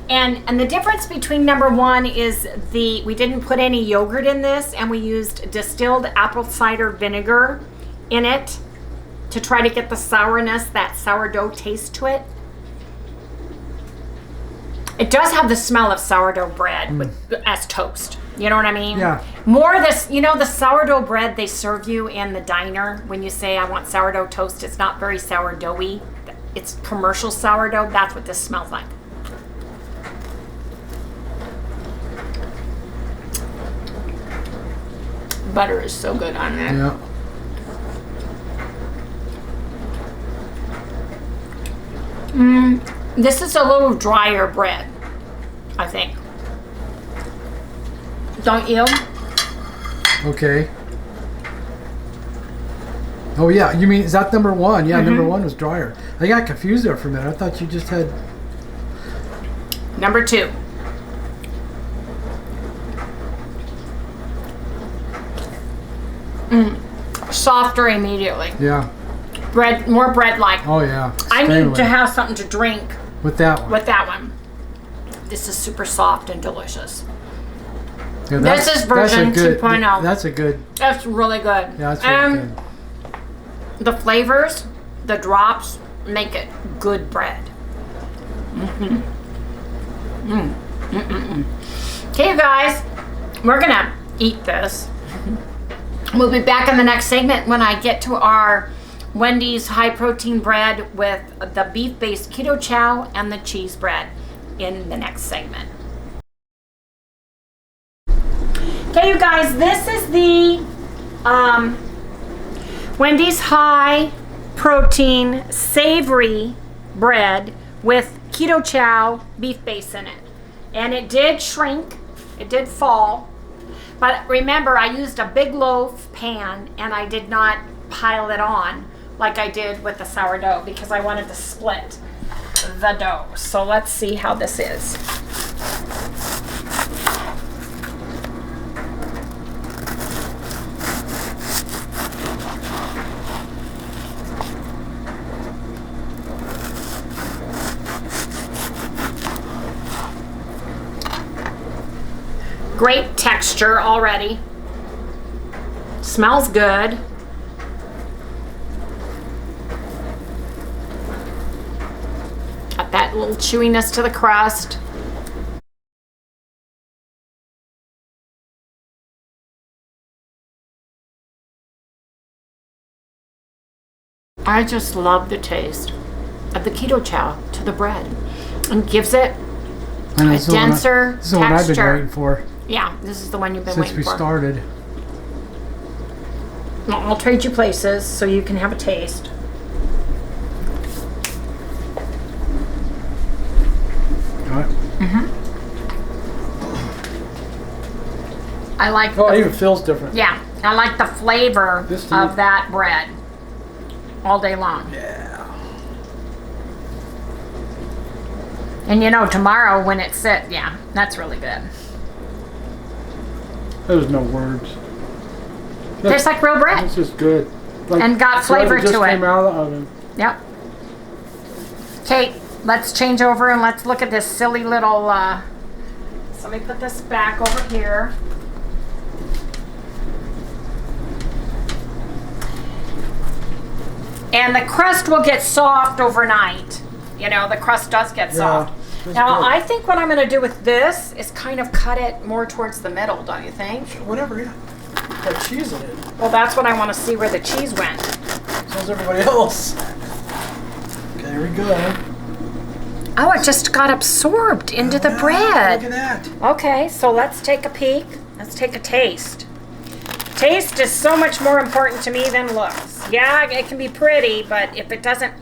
And the difference between number one is we didn't put any yogurt in this, and we used distilled apple cider vinegar in it to try to get the sourness, that sourdough taste to it. It does have the smell of sourdough bread as toast. You know what I mean? Yeah. More this, the sourdough bread they serve you in the diner when you say, I want sourdough toast. It's not very sourdoughy. It's commercial sourdough. That's what this smells like. Butter is so good on that. Yeah. This is a little drier bread, I think. Don't you? Okay. Oh yeah, you mean, is that number one? Yeah, number one was drier. I got confused there for a minute. I thought you just had... Number two. Softer immediately. Yeah. More bread-like. Oh yeah. I Stay need with to it. have something to drink With that one. with that one. This is super soft and delicious. Yeah, This is version 2.0. That's a good... That's really good. Yeah, that's really good. The flavors, the drops, make it good bread. Okay, you guys, we're gonna eat this. We'll be back in the next segment when I get to our Wendy's high protein bread with the beef based keto chow and the cheese bread in the next segment. Okay, you guys, this is the Wendy's high protein savory bread with keto chow beef base in it. And it did shrink, it did fall. But remember, I used a big loaf pan and I did not pile it on like I did with the sourdough because I wanted to split the dough. So let's see how this is. Great texture already. Smells good. Got that little chewiness to the crust. I just love the taste of the keto chow to the bread and gives it a denser This is the one I've been texture. waiting for Yeah, this is the one you've been since waiting we for. started. Well, I'll trade you places so you can have a taste. All right. I like Oh, it the, even feels different. yeah, I like the flavor This of too. that bread all day long. Yeah. And tomorrow when it's set, yeah, that's really good. There's no words. Tastes like real bread. This is good. Like And got bread flavor that just to it. came out of the oven. Yep. Okay, let's change over and let's look at this silly little, so let me put this back over here. And the crust will get soft overnight. You know, the crust does get soft. that's Now, good. I think what I'm going to do with this is kind of cut it more towards the middle, don't you think? Whatever, yeah. Got cheese in it. Well, that's what I want to see where the cheese went. So is everybody else. Okay, there we go. Oh, it just got absorbed into the Look bread. at that. Okay, so let's take a peek. Let's take a taste. Taste is so much more important to me than looks. Yeah, it can be pretty, but if it doesn't...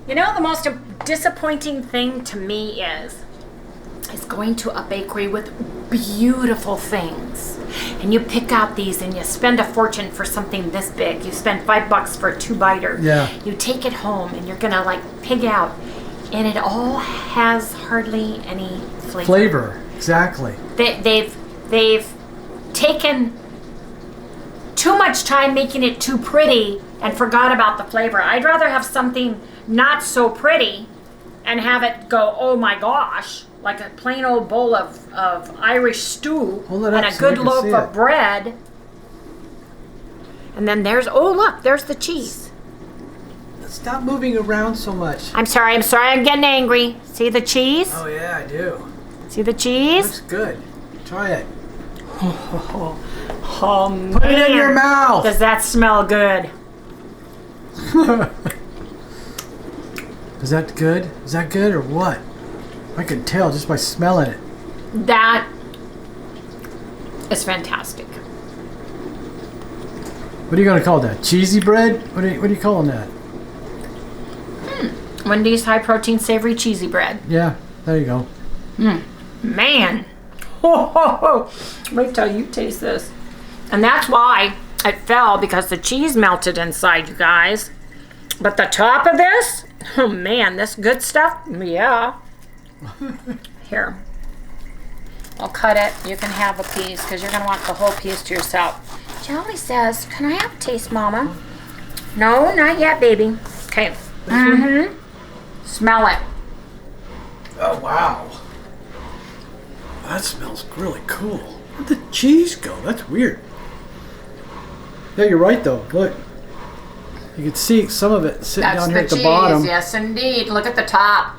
You know, the most disappointing thing to me is going to a bakery with beautiful things. And you pick out these and you spend a fortune for something this big. You spend $5 for a 2-biter. Yeah. You take it home and you're gonna like pig out. And it all has hardly any flavor. Flavor, exactly. They've taken too much time making it too pretty and forgot about the flavor. I'd rather have something not so pretty and have it go, oh my gosh, like a plain old bowl of Irish stew Hold it and up a so I good can loaf see of it. bread. And then there's, oh look, there's the cheese. Stop moving around so much. I'm sorry, I'm getting angry. See the cheese? Oh yeah, I do. See the cheese? Looks good. Try it. Oh, man. Put it in your mouth. Does that smell good? Is that good? Is that good or what? I can tell just by smelling it. That is fantastic. What are you gonna call that? Cheesy bread? What are you calling that? Wendy's high protein savory cheesy bread. Yeah, there you go. Man. Wait till you taste this. And that's why it fell, because the cheese melted inside, you guys. But the top of this, oh man, this good stuff, yeah. Here. I'll cut it. You can have a piece because you're going to want the whole piece to yourself. Jelly says, can I have a taste, Mama? No, not yet, baby. Okay. Mm-hmm. Smell it. Oh wow. That smells really cool. Where'd the cheese go? That's weird. Yeah, you're right though. Look. You can see some of it sitting down here at the bottom. Yes, indeed. Look at the top.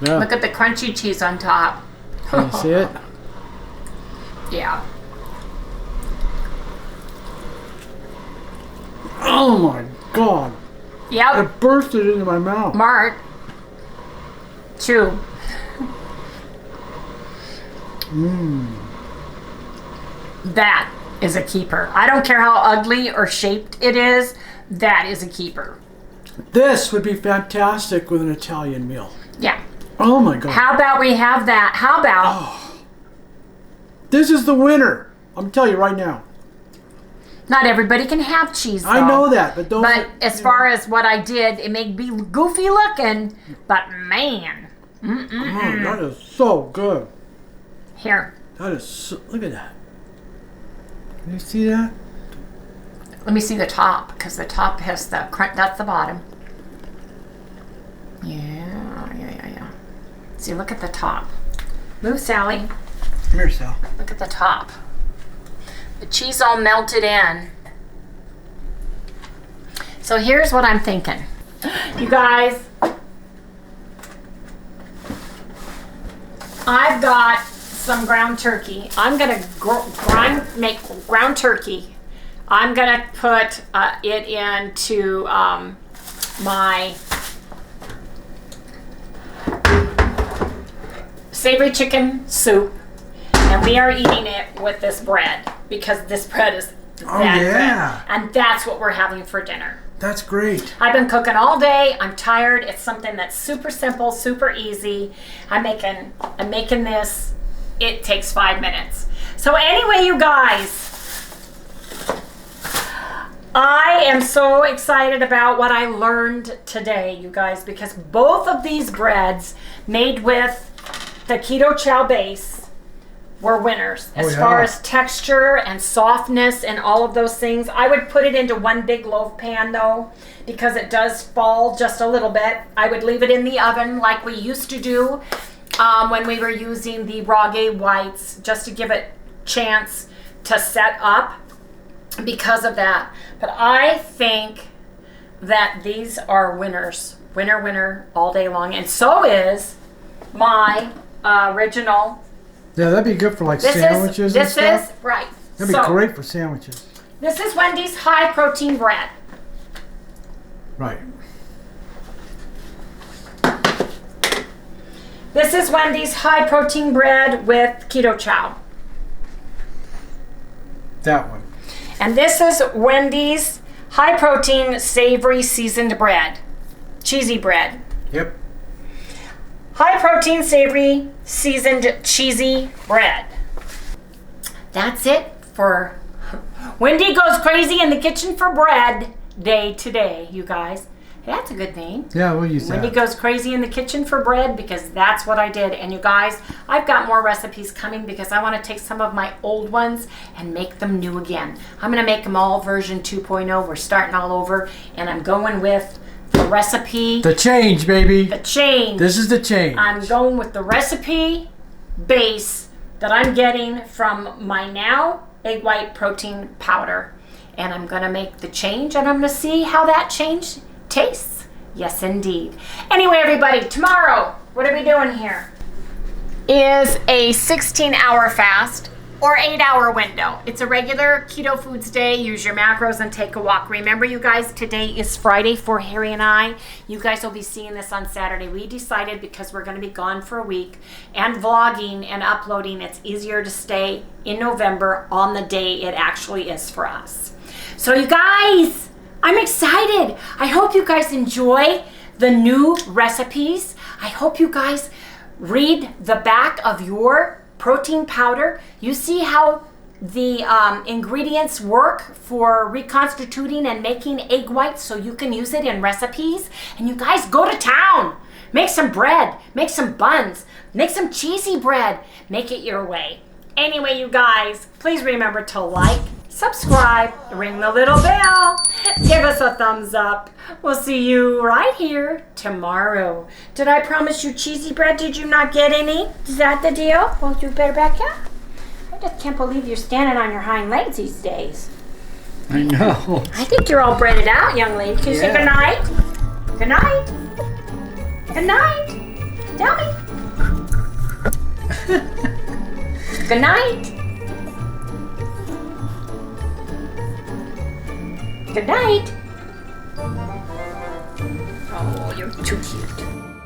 Yeah. Look at the crunchy cheese on top. Can you see it? Yeah. Oh my god. Yep. It bursted into my mouth. Mart. Chew. That is a keeper. I don't care how ugly or shaped it is. That is a keeper. This would be fantastic with an Italian meal. Yeah. Oh my god. How about we have that? How about This is the winner. I'm telling you right now. not everybody can have cheese, though. I know that, but those. But as far as what I did, it may be goofy looking, but man. That is so good. Here, That is so, look at that. Can you see that? let me see the top, because the top has the crunch. That's the bottom. Yeah. See, look at the top. Move, Sally. Come here, Sal. Look at the top. The cheese all melted in. So here's what I'm thinking. You guys, I've got some ground turkey. I'm gonna make ground turkey. I'm gonna put it into my savory chicken soup, and we are eating it with this bread because this bread is that yeah. good. And that's what we're having for dinner. That's great. I've been cooking all day. I'm tired. It's something that's super simple, super easy. I'm making this. It takes 5 minutes. So anyway, you guys, I am so excited about what I learned today, you guys, because both of these breads made with the Keto Chow base were winners as far as texture and softness and all of those things. I would put it into one big loaf pan though, because it does fall just a little bit. I would leave it in the oven like we used to do when we were using the Rage whites, just to give it chance to set up because of that. But I think that these are winners Winner, winner, all day long. And so is my original. Yeah, that'd be good for like sandwiches and stuff. Right. That'd be great for sandwiches. This is Wendy's high protein bread. Right. This is Wendy's high protein bread with keto chow. That one. And this is Wendy's high protein savory seasoned bread. Cheesy bread. Yep. High protein savory seasoned cheesy bread. That's it for Wendy Goes Crazy in the Kitchen for Bread Day today, you guys. Hey, that's a good name. Yeah, we'll use that. Wendy Goes Crazy in the Kitchen for Bread, because that's what I did. And you guys, I've got more recipes coming because I want to take some of my old ones and make them new again. I'm going to make them all version 2.0. We're starting all over, and I'm going with the recipe. The change, baby. The change. This is the change. I'm going with the recipe base that I'm getting from my now egg white protein powder. And I'm going to make the change, and I'm going to see how that change tastes. Yes, indeed. Anyway, everybody, tomorrow, what are we doing here? Is a 16-hour fast or 8-hour window. It's a regular keto foods day. Use your macros and take a walk. Remember, you guys, today is Friday for Harry and I. You guys will be seeing this on Saturday. We decided, because we're going to be gone for a week and vlogging and uploading, it's easier to stay in November on the day it actually is for us. So you guys, I'm excited. I hope you guys enjoy the new recipes. I hope you guys read the back of your protein powder. You see how the ingredients work for reconstituting and making egg whites, so you can use it in recipes. And you guys, go to town. Make some bread. Make some buns. Make some cheesy bread. Make it your way. Anyway, you guys, please remember to like, subscribe, ring the little bell, give us a thumbs up. We'll see you right here tomorrow. Did I promise you cheesy bread? Did you not get any? Is that the deal? Well, you better back up. I just can't believe you're standing on your hind legs these days. I know. I think you're all breaded out, young lady. Can you say good night? Good night. Good night. Tell me. Good night. Good night. Oh, you're too cute.